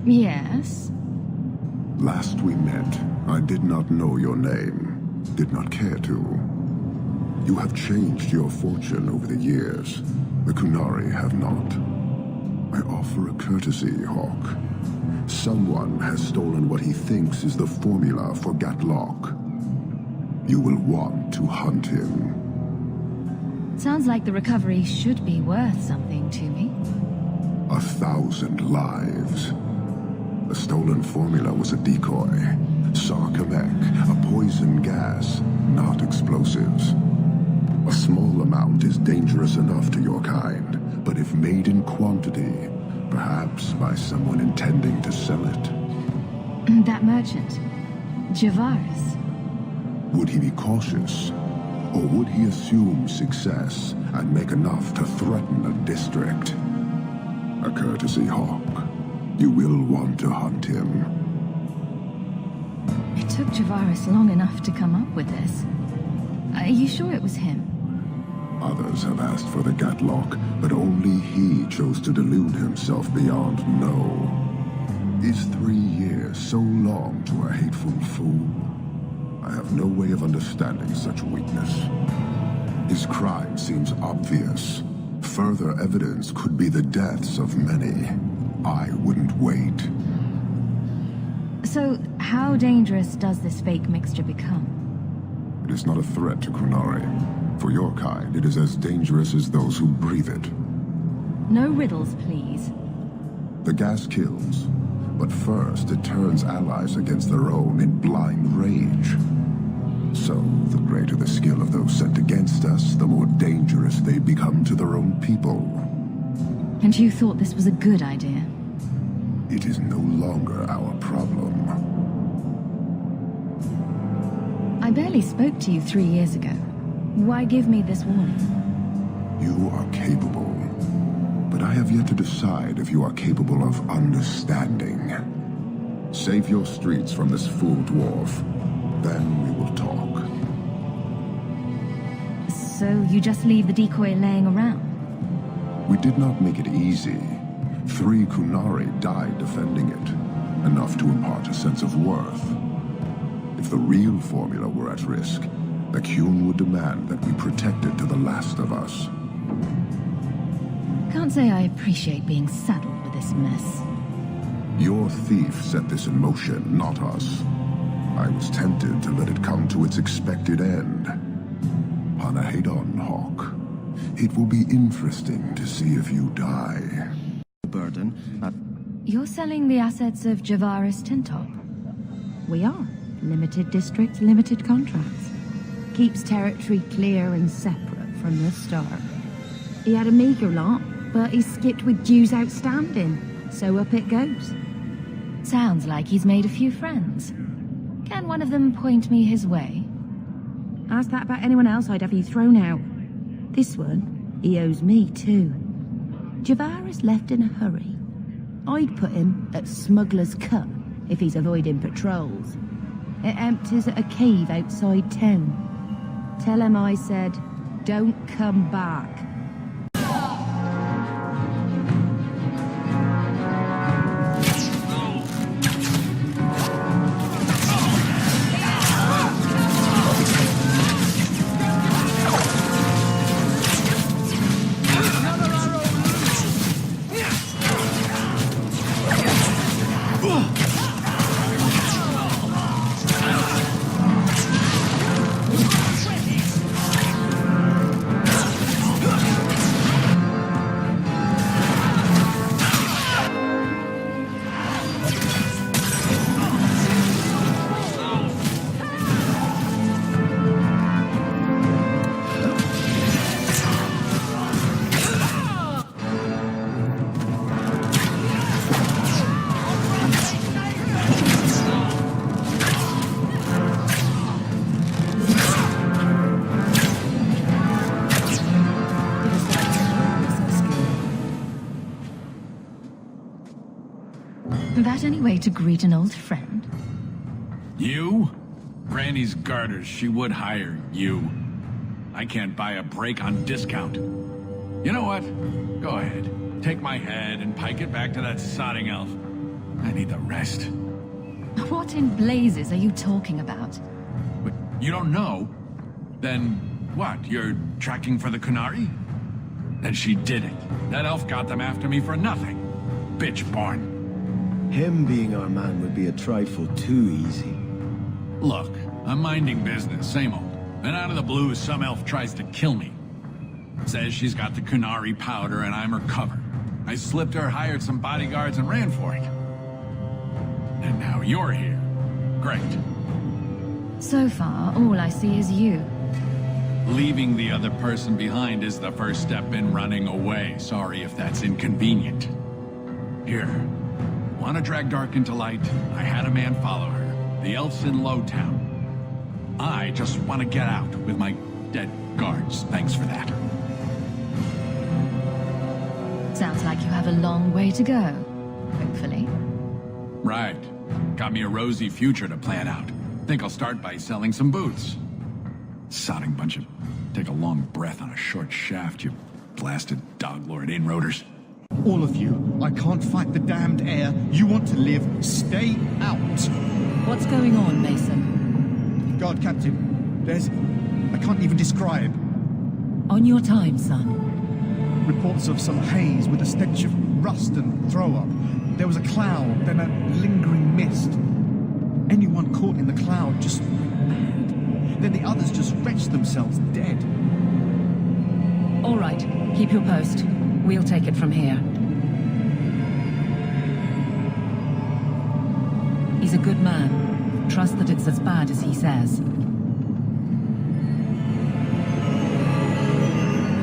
Yes? Last we met, I did not know your name. Did not care to. You have changed your fortune over the years. The Qunari have not. I offer a courtesy, Hawke. Someone has stolen what he thinks is the formula for Gatlock. You will want to hunt him. Sounds like the recovery should be worth something to me. 1,000 lives. The stolen formula was a decoy. Sarcastic, a poison gas, not explosives. A small amount is dangerous enough to your kind, but if made in quantity, perhaps by someone intending to sell it. That merchant, Javaris. Would he be cautious? Or would he assume success and make enough to threaten a district? A courtesy, Hawke. You will want to hunt him. It took Javaris long enough to come up with this. Are you sure it was him? Others have asked for the Gatlock, but only he chose to delude himself beyond no. Is 3 years so long to a hateful fool? I have no way of understanding such weakness. His crime seems obvious. Further evidence could be the deaths of many. I wouldn't wait. So, how dangerous does this fake mixture become? It is not a threat to Qunari. For your kind, it is as dangerous as those who breathe it. No riddles, please. The gas kills, but first it turns allies against their own in blind rage. So, the greater the skill of those sent against us, the more dangerous they become to their own people. And you thought this was a good idea? It is no longer our problem. I barely spoke to you 3 years ago. Why give me this warning? You are capable, but I have yet to decide if you are capable of understanding. Save your streets from this fool dwarf, then we will talk. So you just leave the decoy laying around? We did not make it easy. 3 Qunari died defending it, enough to impart a sense of worth. If the real formula were at risk, the Qun would demand that we protect it to the last of us. Can't say I appreciate being saddled with this mess. Your thief set this in motion, not us. I was tempted to let it come to its expected end. Hanahedon, Hawke. It will be interesting to see if you die. Burden. You're selling the assets of Javaris Tintop? We are. Limited districts, limited contracts. Keeps territory clear and separate from the start. He had a meager lot, but he skipped with dues outstanding, so up it goes. Sounds like he's made a few friends. Can one of them point me his way? Ask that about anyone else, I'd have you thrown out. This one, he owes me too. Javaris left in a hurry. I'd put him at Smuggler's Cut if he's avoiding patrols. It empties at a cave outside town. Tell him I said, don't come back. That any way to greet an old friend? You? Granny's garters, she would hire you. I can't buy a break on discount. You know what? Go ahead. Take my head and pike it back to that sodding elf. I need the rest. What in blazes are you talking about? But you don't know? Then what? You're tracking for the Kunari? Then she did it. That elf got them after me for nothing. Bitch born. Him being our man would be a trifle too easy. Look, I'm minding business, same old. And out of the blue, some elf tries to kill me. Says she's got the Kunari powder and I'm her cover. I slipped her, hired some bodyguards, and ran for it. And now you're here. Great. So far, all I see is you. Leaving the other person behind is the first step in running away. Sorry if that's inconvenient. Here. Want to drag Dark into light? I had a man follow her. The elf's in Lowtown. I just want to get out with my dead guards. Thanks for that. Sounds like you have a long way to go, hopefully. Right. Got me a rosy future to plan out. Think I'll start by selling some boots. Sodding bunch of... Take a long breath on a short shaft, you blasted dog-lord inroaders. All of you, I can't fight the damned air. You want to live, stay out. What's going on, Mason? God, Captain, there's... I can't even describe. On your time, son. Reports of some haze with a stench of rust and throw-up. There was a cloud, then a lingering mist. Anyone caught in the cloud just went mad. Then the others just wretched themselves dead. All right, keep your post. We'll take it from here. He's a good man. Trust that it's as bad as he says.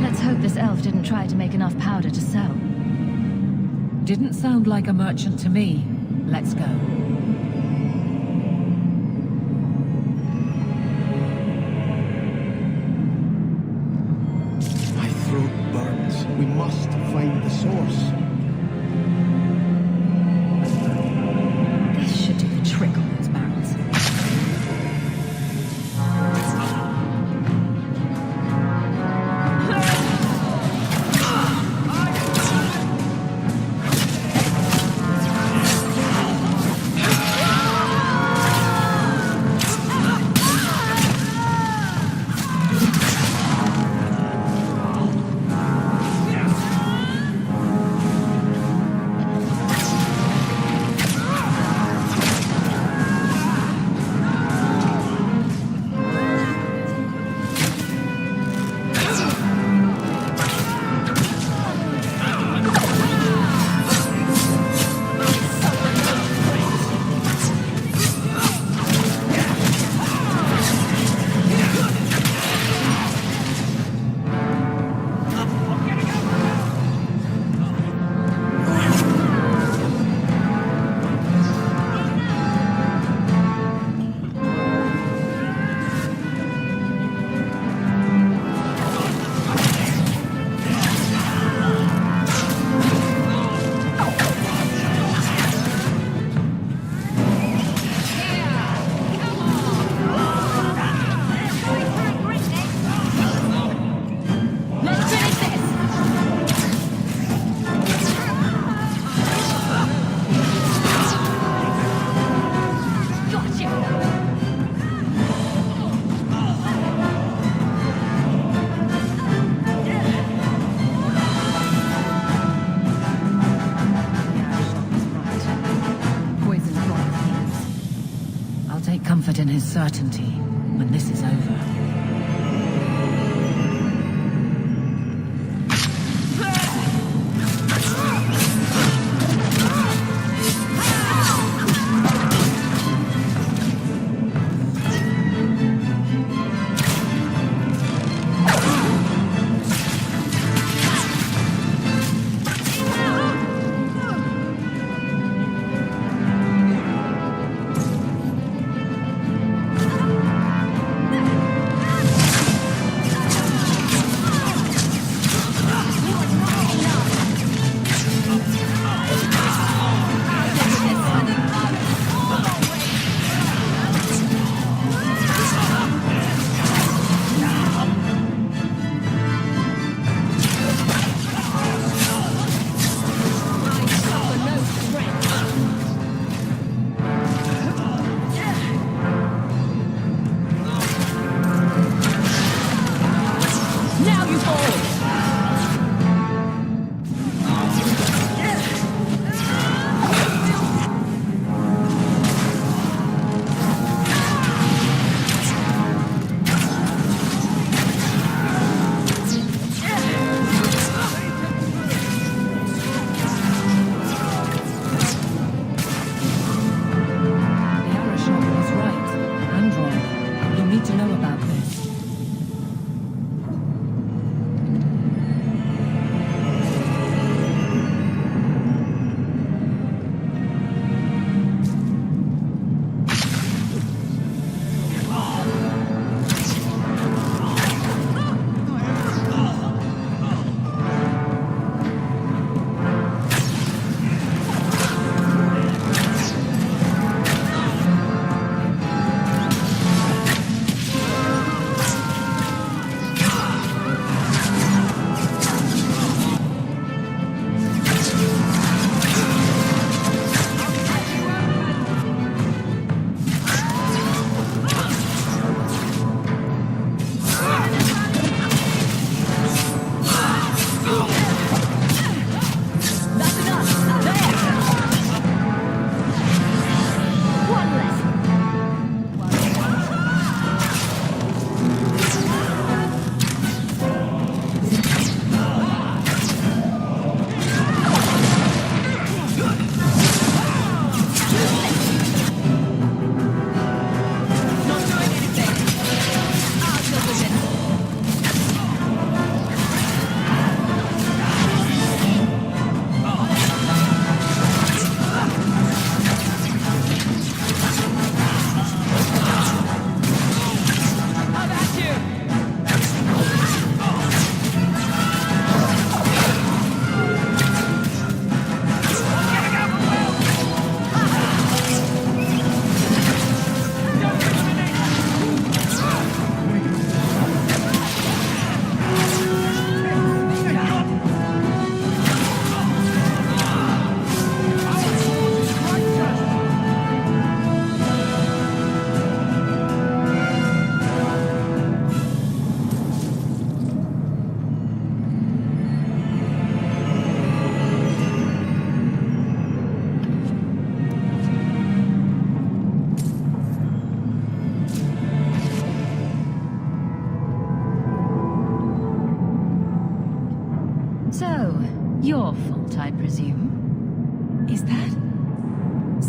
Let's hope this elf didn't try to make enough powder to sell. Didn't sound like a merchant to me. Let's go. My throat burns. We must find the source. This should do the trick on those barrels. Comfort in his certainty when this is over.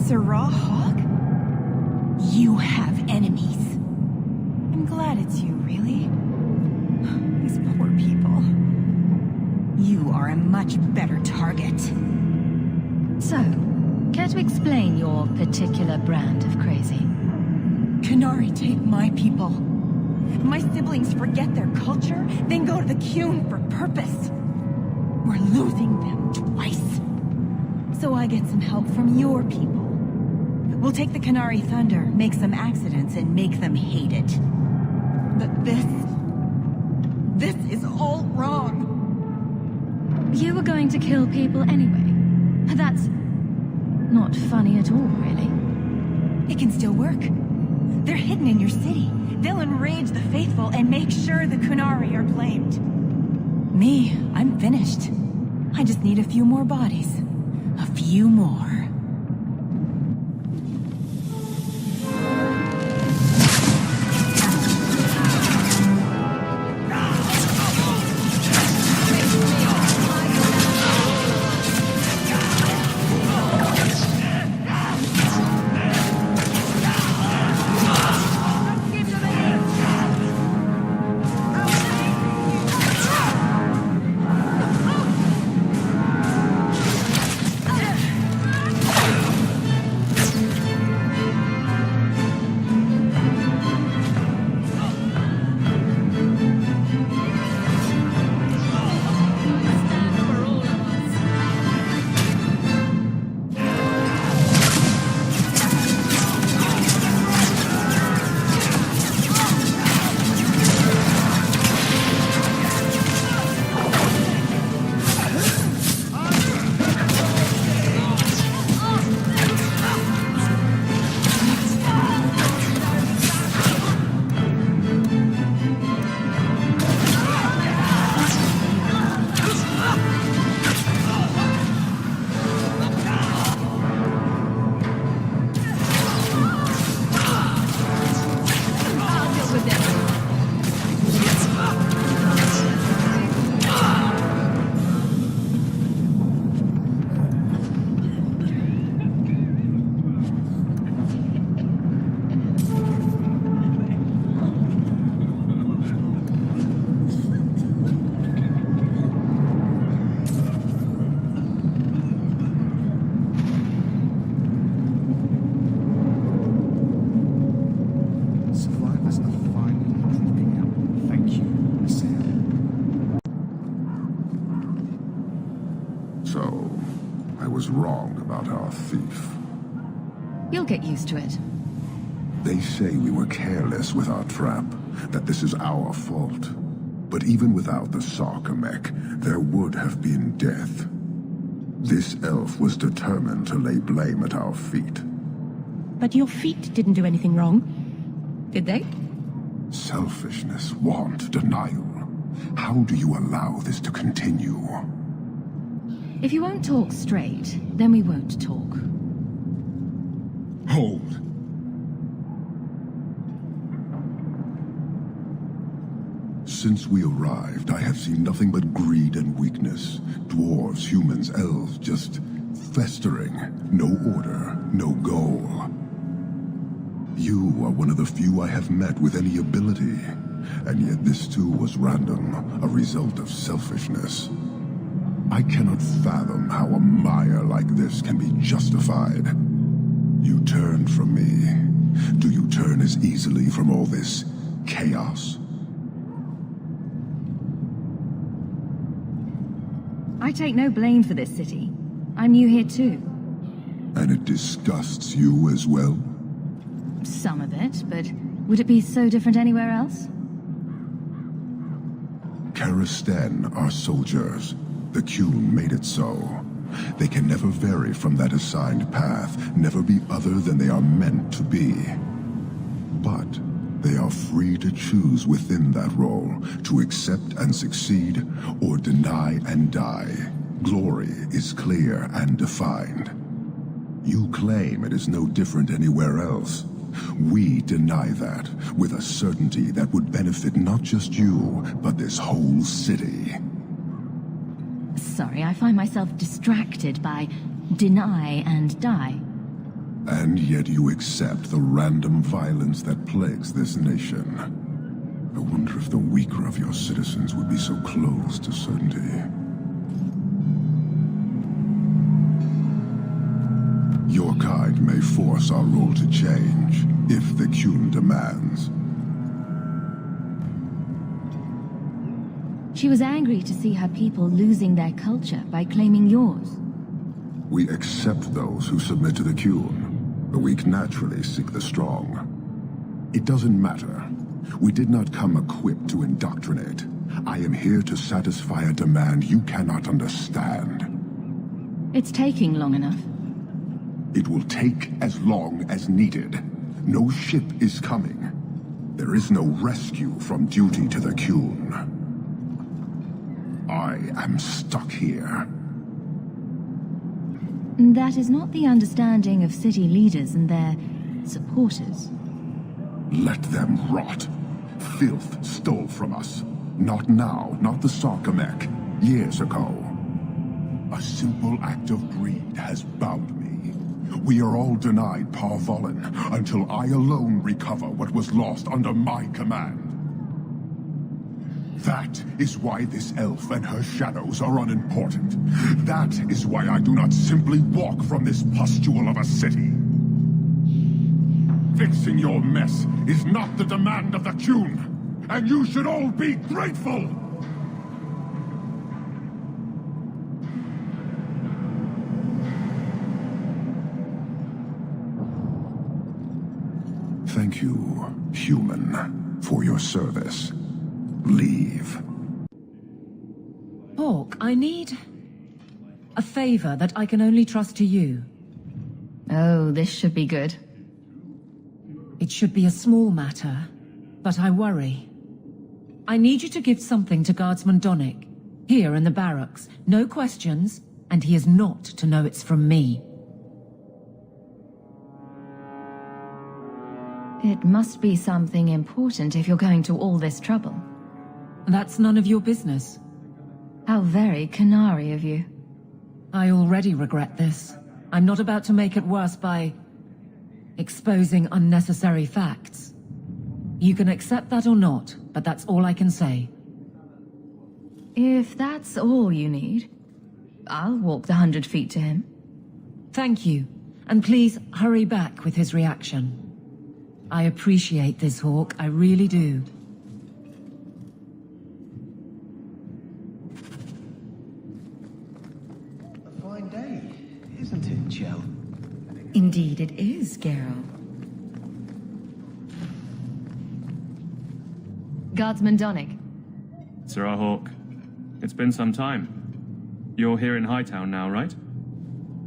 Sarah Hawke? You have enemies. I'm glad it's you, really. These poor people. You are a much better target. So, care to explain your particular brand of crazy? Qunari take my people. My siblings forget their culture, then go to the Qun for purpose. We're losing them twice. So I get some help from your people. We'll take the Qunari thunder, make some accidents, and make them hate it. But this is all wrong. You were going to kill people anyway. That's not funny at all, really. It can still work. They're hidden in your city. They'll enrage the faithful and make sure the Qunari are blamed. Me, I'm finished. I just need a few more bodies. A few more. Wrong about our thief. You'll get used to it. They say we were careless with our trap, that this is our fault. But even without the sarcastic, there would have been death. This elf was determined to lay blame at our feet. But your feet didn't do anything wrong, did they? Selfishness, want, denial. How do you allow this to continue? If you won't talk straight, then we won't talk. Hold. Since we arrived, I have seen nothing but greed and weakness. Dwarves, humans, elves, just festering. No order, no goal. You are one of the few I have met with any ability. And yet this too was random, a result of selfishness. I cannot fathom how a mire like this can be justified. You turned from me. Do you turn as easily from all this chaos? I take no blame for this city. I'm new here too. And it disgusts you as well? Some of it, but would it be so different anywhere else? Karistan are soldiers. The Qun made it so. They can never vary from that assigned path, never be other than they are meant to be. But they are free to choose within that role, to accept and succeed, or deny and die. Glory is clear and defined. You claim it is no different anywhere else. We deny that, with a certainty that would benefit not just you, but this whole city. Sorry, I find myself distracted by deny and die. And yet you accept the random violence that plagues this nation. I wonder if the weaker of your citizens would be so close to certainty. Your kind may force our role to change, if the Qun demands. She was angry to see her people losing their culture by claiming yours. We accept those who submit to the Qun. The weak naturally seek the strong. It doesn't matter. We did not come equipped to indoctrinate. I am here to satisfy a demand you cannot understand. It's taking long enough. It will take as long as needed. No ship is coming. There is no rescue from duty to the Qun. I am stuck here. That is not the understanding of city leaders and their supporters. Let them rot. Filth stole from us. Not now, not the sarcastic. Years ago. A simple act of greed has bound me. We are all denied Parvolin until I alone recover what was lost under my command. That is why this elf and her shadows are unimportant. That is why I do not simply walk from this pustule of a city. Fixing your mess is not the demand of the Qun, and you should all be grateful! Thank you, human, for your service. Leave. Hawke, I need a favor that I can only trust to you. Oh, this should be good. It should be a small matter, but I worry. I need you to give something to Guardsman Donnic, here in the barracks. No questions, and he is not to know it's from me. It must be something important if you're going to all this trouble. That's none of your business. How very canary of you. I already regret this. I'm not about to make it worse by exposing unnecessary facts. You can accept that or not, but that's all I can say. If that's all you need, I'll walk the 100 feet to him. Thank you, and please hurry back with his reaction. I appreciate this, Hawke, I really do. A fine day, isn't it, Jill? Indeed it is, Geralt. Guardsman Donnic. Sir Hawke, it's been some time. You're here in Hightown now, right?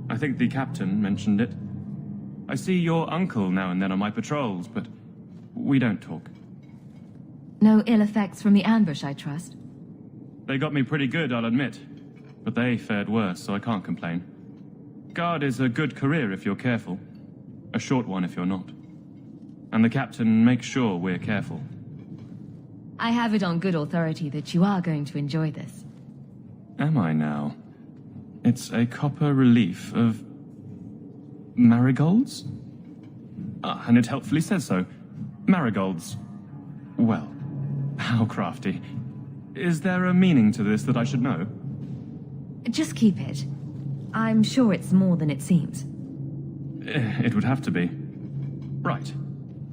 I think the captain mentioned it. I see your uncle now and then on my patrols, but we don't talk. No ill effects from the ambush, I trust? They got me pretty good, I'll admit. But they fared worse, so I can't complain. Guard is a good career if you're careful. A short one if you're not. And the captain makes sure we're careful. I have it on good authority that you are going to enjoy this. Am I now? It's a copper relief of marigolds? And it helpfully says so. Marigolds. Well, how crafty. Is there a meaning to this that I should know? Just keep it. I'm sure it's more than it seems. It would have to be. Right.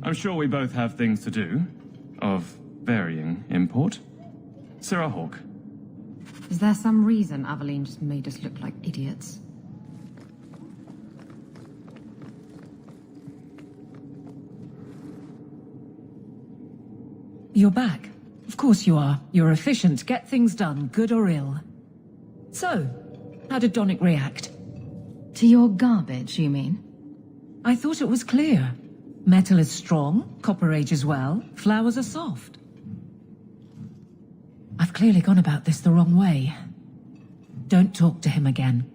I'm sure we both have things to do, of varying import. Sir Hawke. Is there some reason Aveline just made us look like idiots? You're back. Of course you are. You're efficient, get things done, good or ill. So, how did Donnic react? To your garbage, you mean? I thought it was clear. Metal is strong, copper ages well, flowers are soft. I've clearly gone about this the wrong way. Don't talk to him again.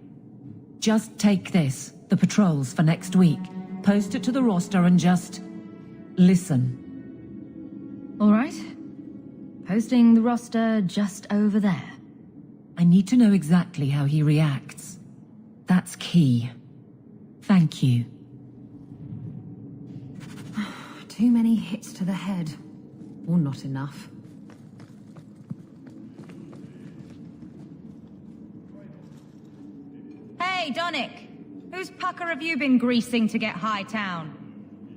Just take this, the patrols for next week, post it to the roster and just listen. All right. Posting the roster just over there. I need to know exactly how he reacts. That's key. Thank you. Too many hits to the head. Or not enough. Hey, Donick! Whose pucker have you been greasing to get Hightown?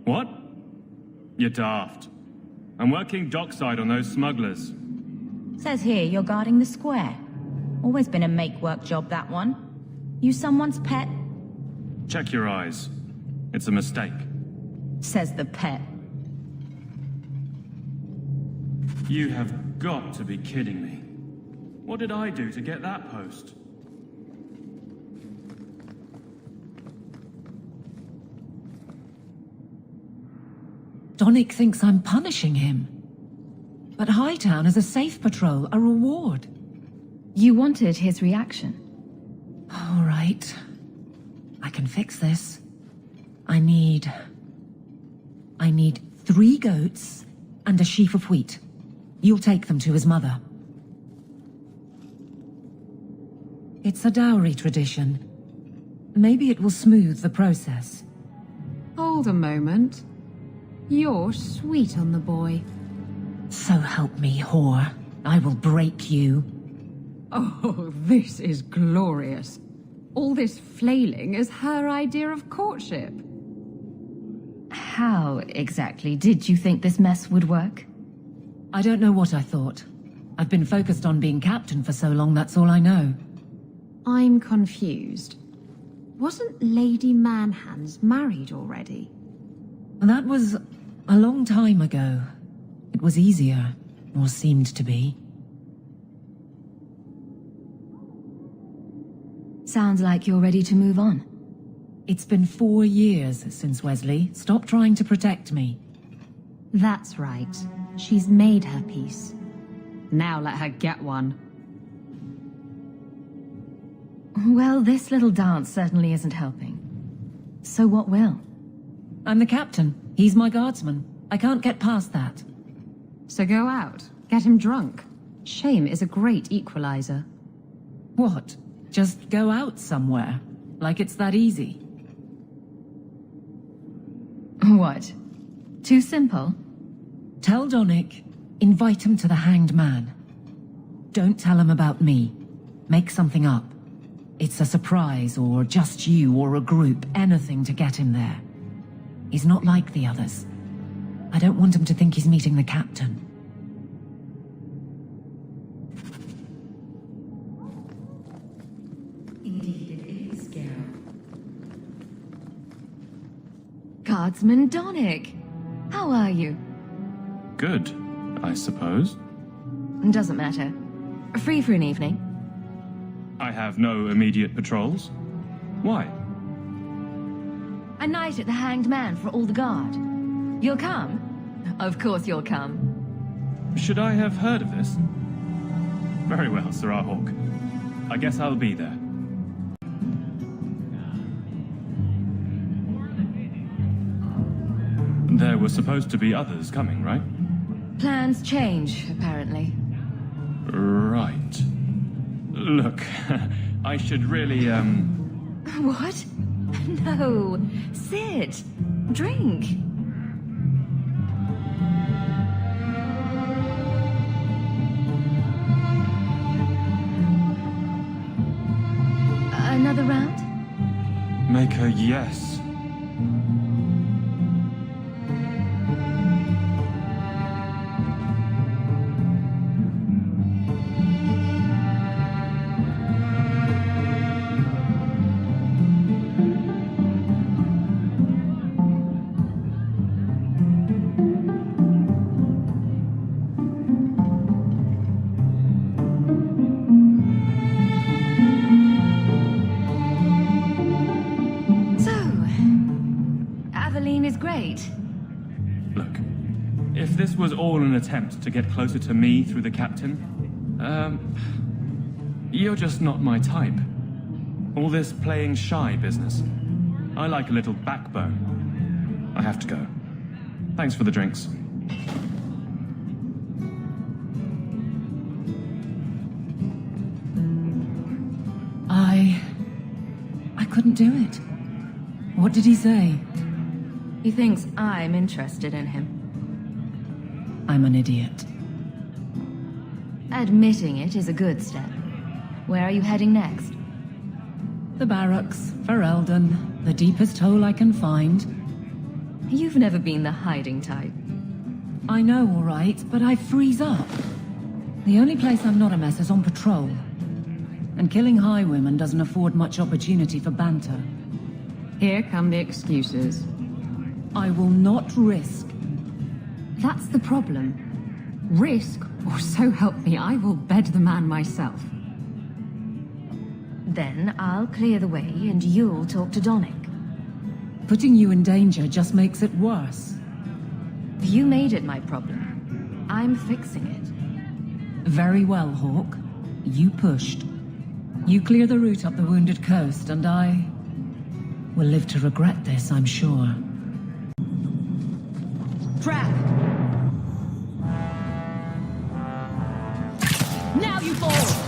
What? You're daft. I'm working dockside on those smugglers. Says here you're guarding the square. Always been a make-work job, that one. You someone's pet? Check your eyes. It's a mistake. Says the pet. You have got to be kidding me. What did I do to get that post? Donick thinks I'm punishing him. But Hightown is a safe patrol, a reward. You wanted his reaction. All right. I can fix this. I need 3 goats and a sheaf of wheat. You'll take them to his mother. It's a dowry tradition. Maybe it will smooth the process. Hold a moment. You're sweet on the boy. So help me, whore. I will break you. Oh, this is glorious. All this flailing is her idea of courtship. How exactly did you think this mess would work? I don't know what I thought. I've been focused on being captain for so long, that's all I know. I'm confused. Wasn't Lady Manhands married already? That was a long time ago. It was easier, or seemed to be. Sounds like you're ready to move on. It's been 4 years since Wesley. Stop trying to protect me. That's right. She's made her peace. Now let her get one. Well, this little dance certainly isn't helping. So what will? I'm the captain. He's my guardsman. I can't get past that. So go out. Get him drunk. Shame is a great equalizer. What? Just go out somewhere? Like it's that easy? What? Too simple? Tell Donick, invite him to the Hanged Man. Don't tell him about me. Make something up. It's a surprise, or just you, or a group, anything to get him there. He's not like the others. I don't want him to think he's meeting the captain. Indeed it is, Geralt. Guardsman Donick! How are you? Good, I suppose. Doesn't matter. Free for an evening? I have no immediate patrols. Why? A night at the Hanged Man for all the guard. You'll come? Of course you'll come. Should I have heard of this? Very well, Sir Hawke. I guess I'll be there. There were supposed to be others coming, right? Plans change, apparently. Right. Look, I should really, What? No. Sit. Drink. Another round? Make a yes. This was all an attempt to get closer to me through the captain. You're just not my type. All this playing shy business. I like a little backbone. I have to go. Thanks for the drinks. I couldn't do it. What did he say? He thinks I'm interested in him. I'm an idiot. Admitting it is a good step. Where are you heading next? The barracks, for Eldon, the deepest hole I can find. You've never been the hiding type. I know, all right, but I freeze up. The only place I'm not a mess is on patrol. And killing highwaymen doesn't afford much opportunity for banter. Here come the excuses. I will not risk. That's the problem. Risk, or so help me, I will bed the man myself. Then I'll clear the way and you'll talk to Donick. Putting you in danger just makes it worse. You made it my problem. I'm fixing it. Very well, Hawke. You pushed. You clear the route up the Wounded Coast, and I will live to regret this, I'm sure. Trap! Now you fall!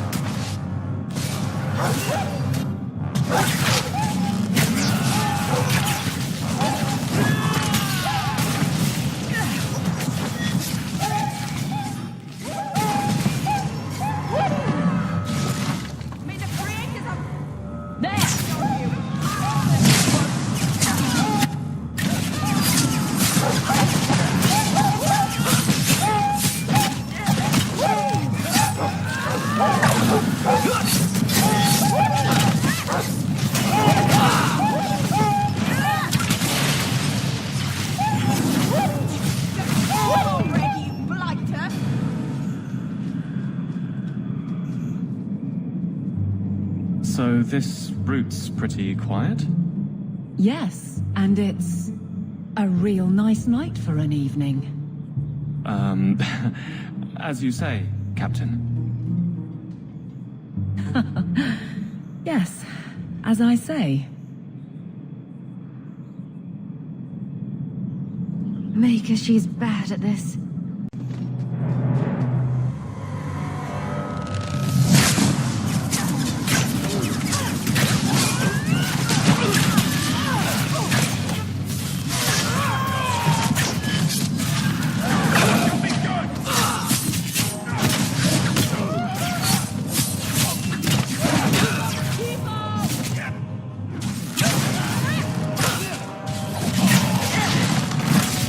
So this route's pretty quiet? Yes, and it's a real nice night for an evening. As you say, Captain. Yes, as I say. Make her, she's bad at this.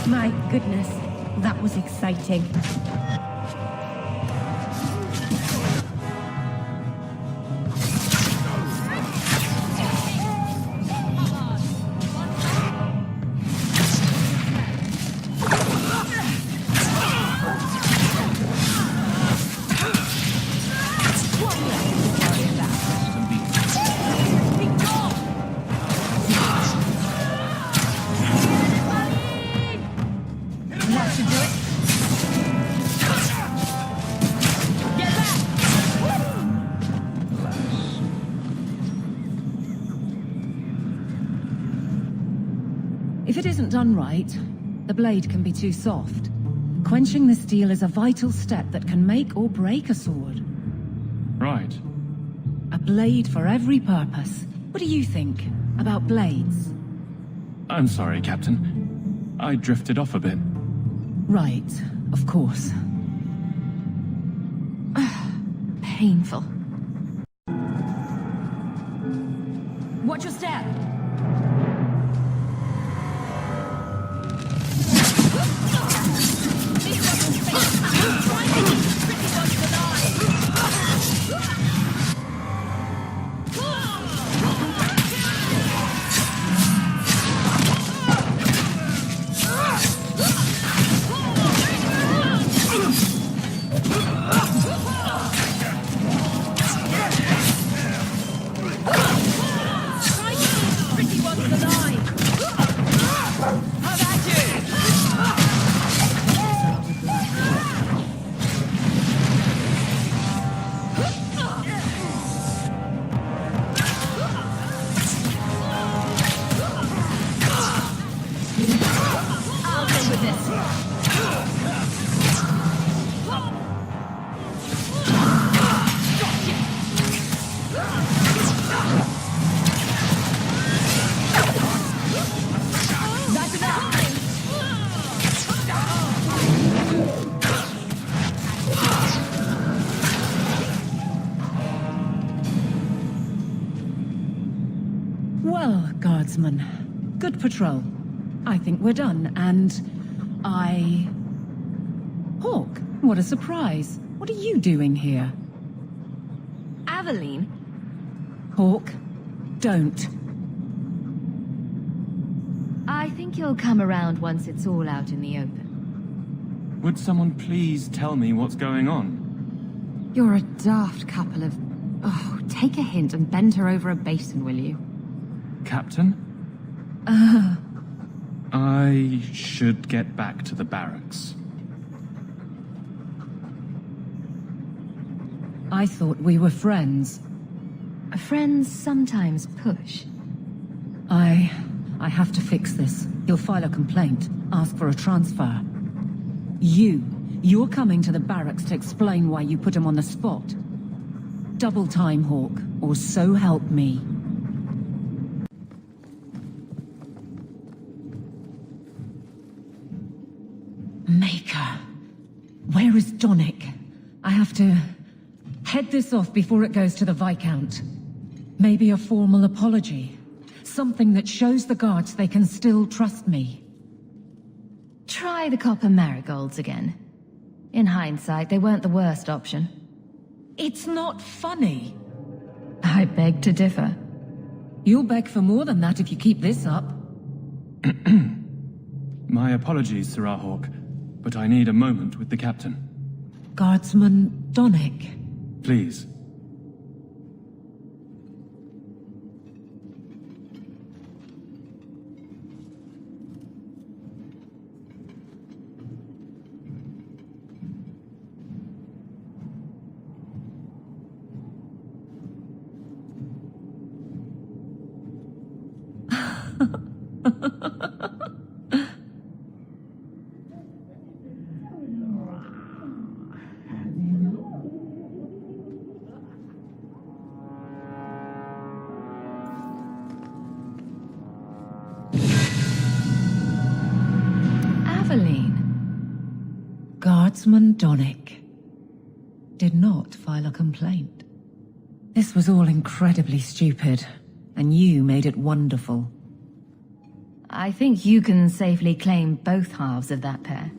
My goodness, that was exciting. If it isn't done right, the blade can be too soft. Quenching the steel is a vital step that can make or break a sword. Right. A blade for every purpose. What do you think about blades? I'm sorry, Captain. I drifted off a bit. Right, of course. Painful. Watch your step! Guardsman. Good patrol. I think we're done, and Hawke, what a surprise. What are you doing here? Aveline? Hawke, don't. I think you'll come around once it's all out in the open. Would someone please tell me what's going on? You're a daft couple of... Oh, take a hint and bend her over a basin, will you? Captain? I should get back to the barracks. I thought we were friends. Friends sometimes push. I have to fix this. He'll file a complaint, ask for a transfer. You're coming to the barracks to explain why you put him on the spot. Double time, Hawke, or so help me. Maker. Where is Donick? I have to head this off before it goes to the Viscount. Maybe a formal apology. Something that shows the guards they can still trust me. Try the copper marigolds again. In hindsight, they weren't the worst option. It's not funny. I beg to differ. You'll beg for more than that if you keep this up. My apologies, Sir Hawke, but I need a moment with the captain. Guardsman Donick. Please. Guardsman Donick did not file a complaint. This was all incredibly stupid, and you made it wonderful. I think you can safely claim both halves of that pair.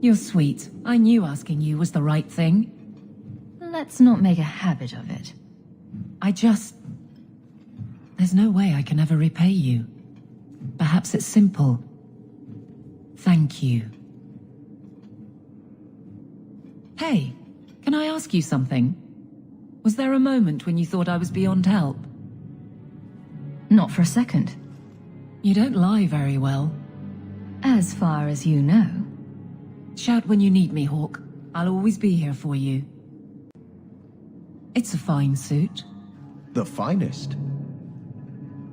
You're sweet. I knew asking you was the right thing. Let's not make a habit of it. There's no way I can ever repay you. Perhaps it's simple. Thank you. Hey, can I ask you something? Was there a moment when you thought I was beyond help? Not for a second. You don't lie very well. As far as you know. Shout when you need me, Hawke. I'll always be here for you. It's a fine suit. The finest.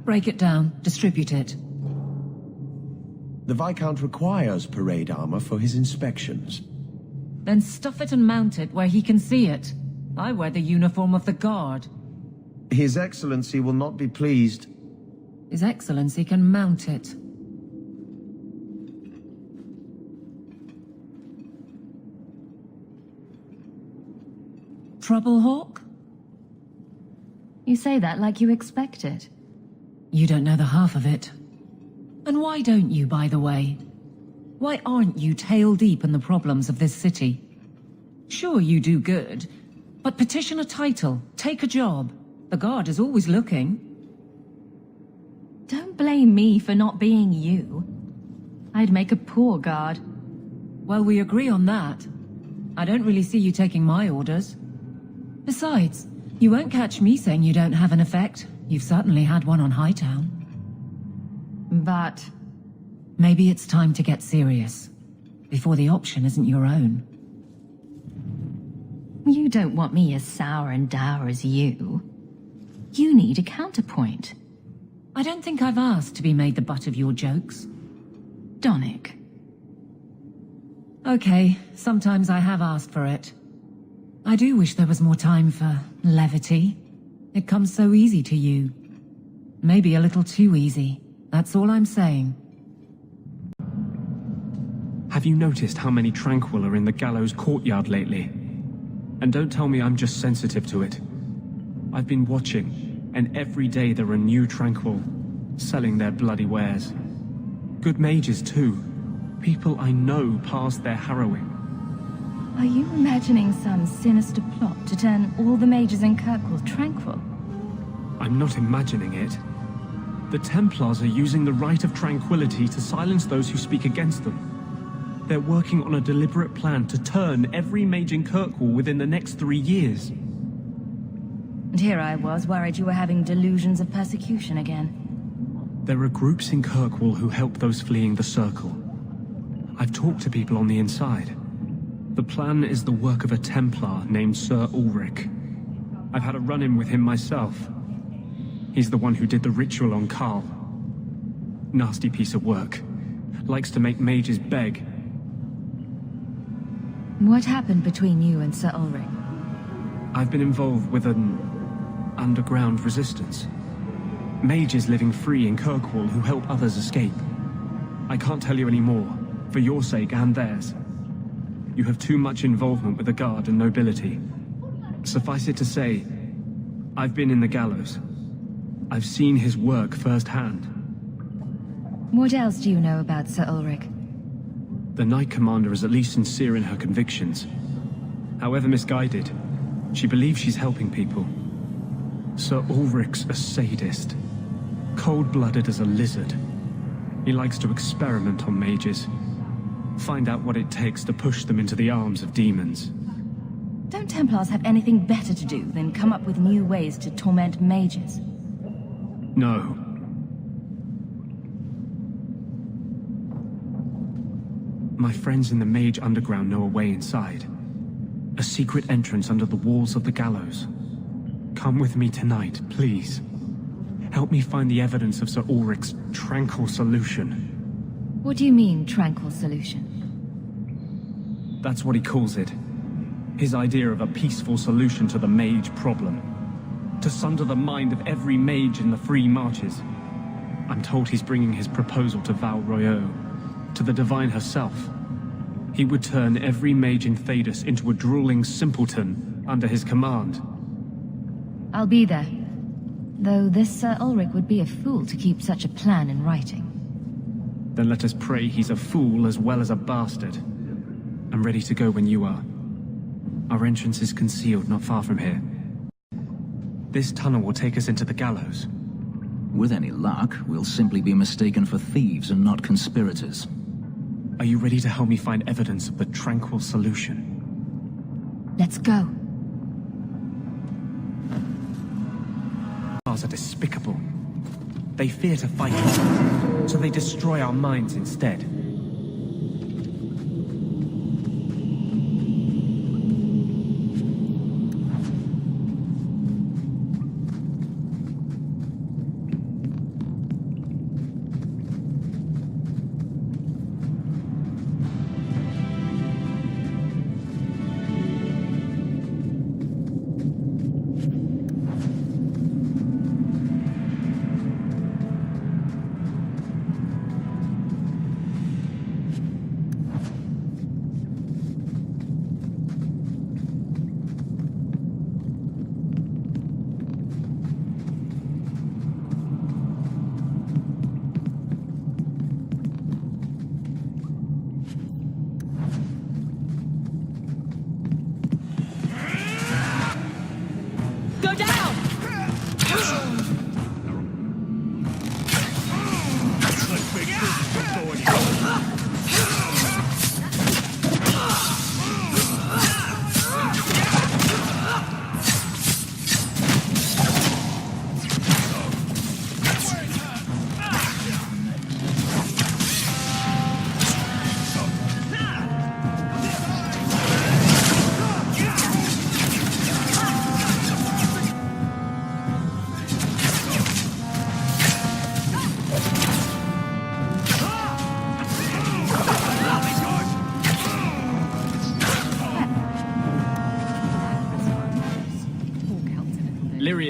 Break it down, distribute it. The Viscount requires parade armor for his inspections. Then stuff it and mount it where he can see it. I wear the uniform of the Guard. His Excellency will not be pleased. His Excellency can mount it. Trouble, Hawke? You say that like you expect it. You don't know the half of it. And why don't you, by the way? Why aren't you tail deep in the problems of this city? Sure, you do good, but petition a title, take a job. The Guard is always looking. Don't blame me for not being you. I'd make a poor guard. Well, we agree on that. I don't really see you taking my orders. Besides, you won't catch me saying you don't have an effect. You've certainly had one on Hightown. But... maybe it's time to get serious, before the option isn't your own. You don't want me as sour and dour as you. You need a counterpoint. I don't think I've asked to be made the butt of your jokes. Donick. Okay, sometimes I have asked for it. I do wish there was more time for levity. It comes so easy to you. Maybe a little too easy. That's all I'm saying. Have you noticed how many Tranquil are in the gallows courtyard lately? And don't tell me I'm just sensitive to it. I've been watching, and every day there are new Tranquil. selling their bloody wares. Good mages, too. People I know past their harrowing. Are you imagining some sinister plot to turn all the mages in Kirkwall tranquil? I'm not imagining it. The Templars are using the Rite of Tranquility to silence those who speak against them. They're working on a deliberate plan to turn every mage in Kirkwall within the next 3 years. And here I was, worried you were having delusions of persecution again. There are groups in Kirkwall who help those fleeing the Circle. I've talked to people on the inside. The plan is the work of a Templar named Sir Ulrich. I've had a run-in with him myself. He's the one who did the ritual on Karl. Nasty piece of work. Likes to make mages beg. What happened between you and Sir Ulrich? I've been involved with an underground resistance. Mages living free in Kirkwall who help others escape. I can't tell you any more, for your sake and theirs. You have too much involvement with the Guard and nobility. Suffice it to say, I've been in the gallows. I've seen his work firsthand. What else do you know about Sir Ulrich? The Knight Commander is at least sincere in her convictions. However misguided, she believes she's helping people. Sir Ulrich's a sadist. Cold-blooded as a lizard. He likes to experiment on mages. Find out what it takes to push them into the arms of demons. Don't Templars have anything better to do than come up with new ways to torment mages? No. My friends in the Mage Underground know a way inside. A secret entrance under the walls of the gallows. Come with me tonight, please. Help me find the evidence of Sir Ulrich's tranquil solution. What do you mean, tranquil solution? That's what he calls it. His idea of a peaceful solution to the mage problem. To sunder the mind of every mage in the Free Marches. I'm told he's bringing his proposal to Val Royeaux, to the Divine herself. He would turn every mage in Thedas into a drooling simpleton under his command. I'll be there. Though this Sir Ulrich would be a fool to keep such a plan in writing. Then let us pray he's a fool as well as a bastard. I'm ready to go when you are. Our entrance is concealed not far from here. This tunnel will take us into the gallows. With any luck, we'll simply be mistaken for thieves and not conspirators. Are you ready to help me find evidence of the tranquil solution? Let's go. Are despicable. They fear to fight us, so they destroy our minds instead.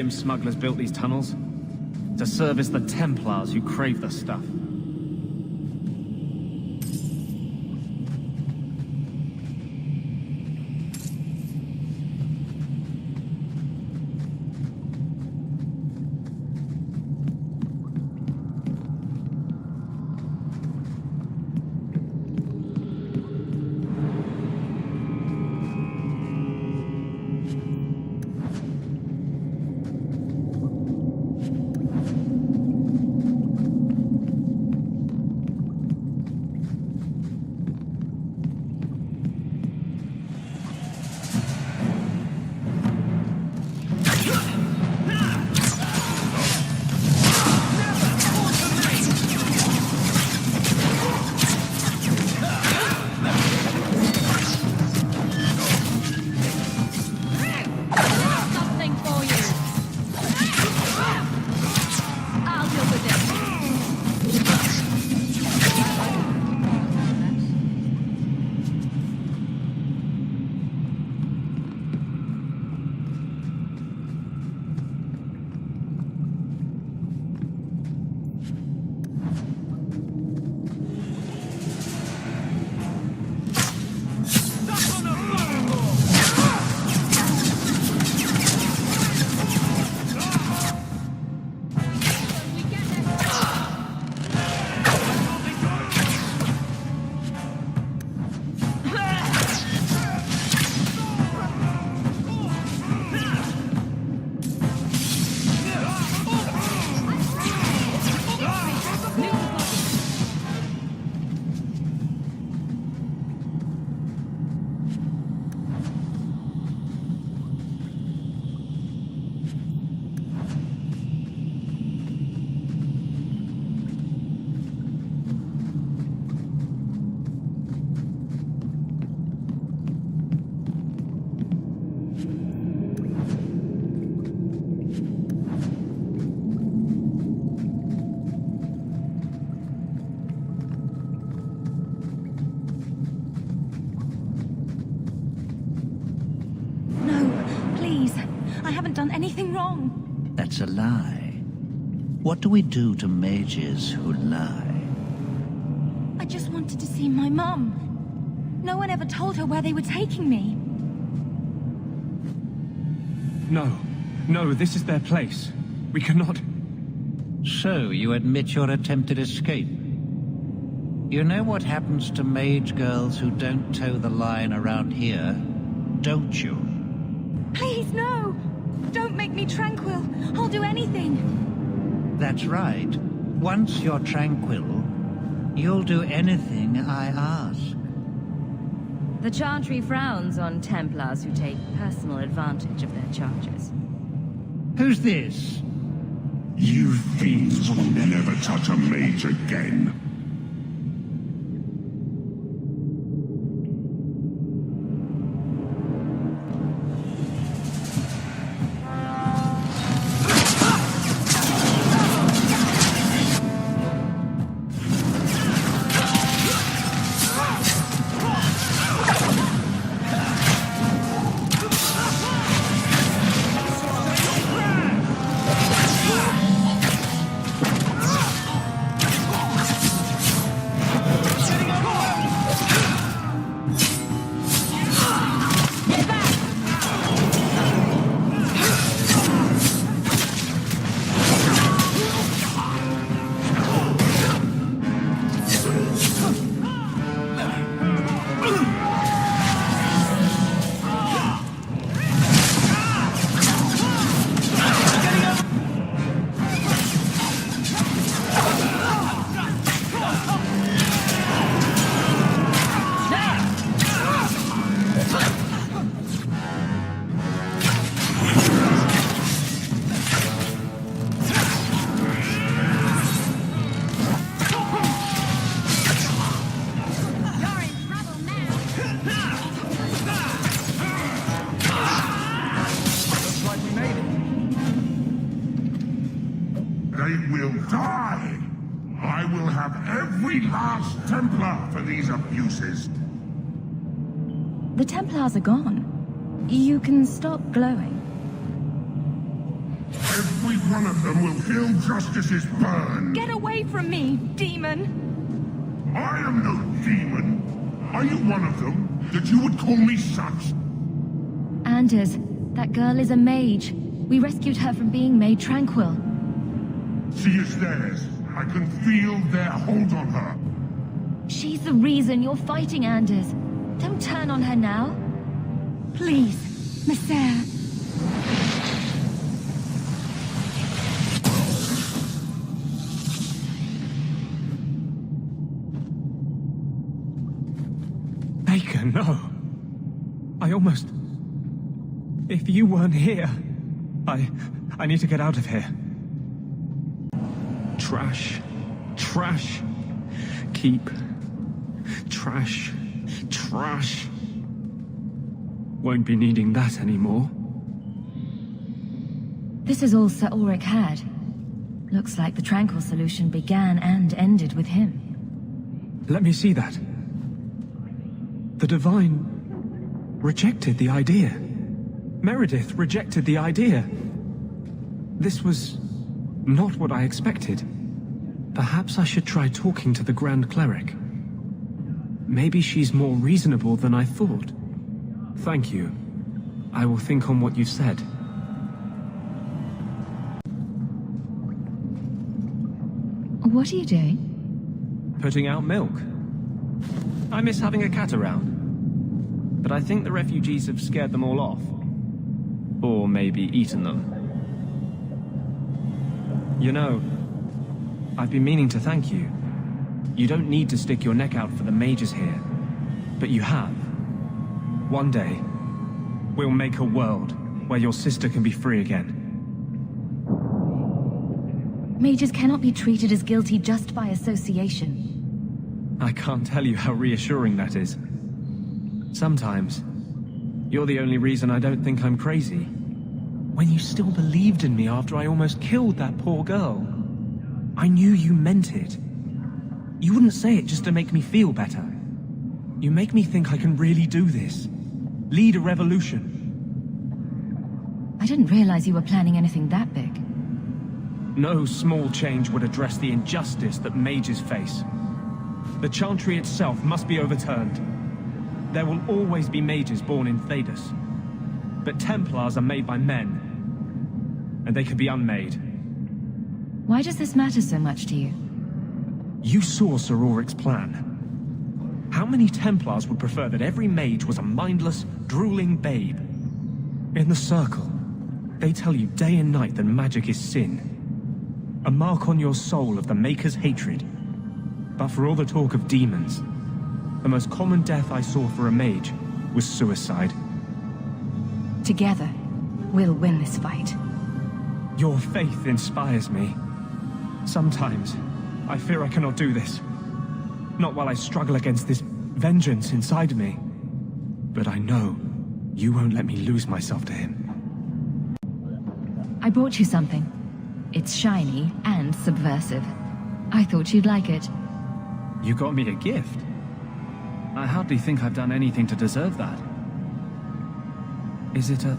Smugglers built these tunnels to service the Templars who crave the stuff. haven't done anything wrong. That's a lie. What do we do to mages who lie? I just wanted to see my mum. No one ever told her where they were taking me. No, this is their place. We cannot... So, you admit your attempted escape? You know what happens to mage girls who don't toe the line around here, don't you? Please, no! Don't make me tranquil. I'll do anything. That's right. Once you're tranquil, you'll do anything I ask. The Chantry frowns on Templars who take personal advantage of their charges. Who's this? You fiends will never touch a mage again. The Templars are gone. You can stop glowing. Every one of them will feel justice's burn. Get away from me, demon! I am no demon. Are you one of them, that you would call me such? Anders, that girl is a mage. We rescued her from being made tranquil. She is theirs. I can feel their hold on her. She's the reason you're fighting, Anders. Don't turn on her now. Please, Messer. Baker, no. I almost... If you weren't here... I need to get out of here. Trash. Trash. Keep. Trash. Trash. Won't be needing that anymore. This is all Sir Ulrich had. Looks like the Tranquil solution began and ended with him. Let me see that. The Divine rejected the idea. Meredith rejected the idea. This was not what I expected. Perhaps I should try talking to the Grand Cleric. Maybe she's more reasonable than I thought. Thank you. I will think on what you said. What are you doing? Putting out milk. I miss having a cat around. But I think the refugees have scared them all off. Or maybe eaten them. You know, I've been meaning to thank you. You don't need to stick your neck out for the mages here. But you have. One day, we'll make a world where your sister can be free again. Mages cannot be treated as guilty just by association. I can't tell you how reassuring that is. Sometimes, you're the only reason I don't think I'm crazy. When you still believed in me after I almost killed that poor girl, I knew you meant it. You wouldn't say it just to make me feel better. You make me think I can really do this. Lead a revolution. I didn't realize you were planning anything that big. No small change would address the injustice that mages face. The Chantry itself must be overturned. There will always be mages born in Thedas. But Templars are made by men. And they could be unmade. Why does this matter so much to you? You saw Sir Ulrich's plan. How many Templars would prefer that every mage was a mindless, drooling babe? In the Circle, they tell you day and night that magic is sin. A mark on your soul of the Maker's hatred. But for all the talk of demons, the most common death I saw for a mage was suicide. Together, we'll win this fight. Your faith inspires me. Sometimes, I fear I cannot do this. Not while I struggle against this vengeance inside me. But I know you won't let me lose myself to him. I brought you something. It's shiny and subversive. I thought you'd like it. You got me a gift? I hardly think I've done anything to deserve that. Is it a...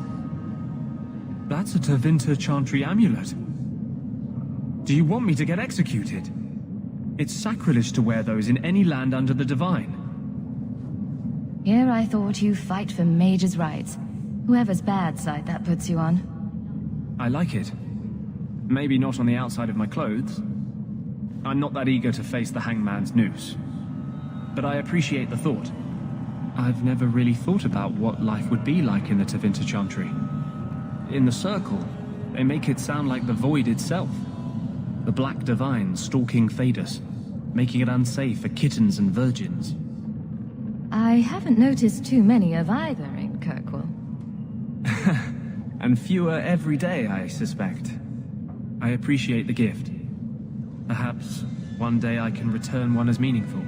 That's a Tevinter Chantry amulet. Do you want me to get executed? It's sacrilege to wear those in any land under the Divine. Here I thought you fight for mage's rights. Whoever's bad side that puts you on. I like it. Maybe not on the outside of my clothes. I'm not that eager to face the hangman's noose. But I appreciate the thought. I've never really thought about what life would be like in the Tevinter Chantry. In the Circle, they make it sound like the Void itself. The Black Divine stalking Thedas, making it unsafe for kittens and virgins. I haven't noticed too many of either in Kirkwall. And fewer every day, I suspect. I appreciate the gift. Perhaps one day I can return one as meaningful.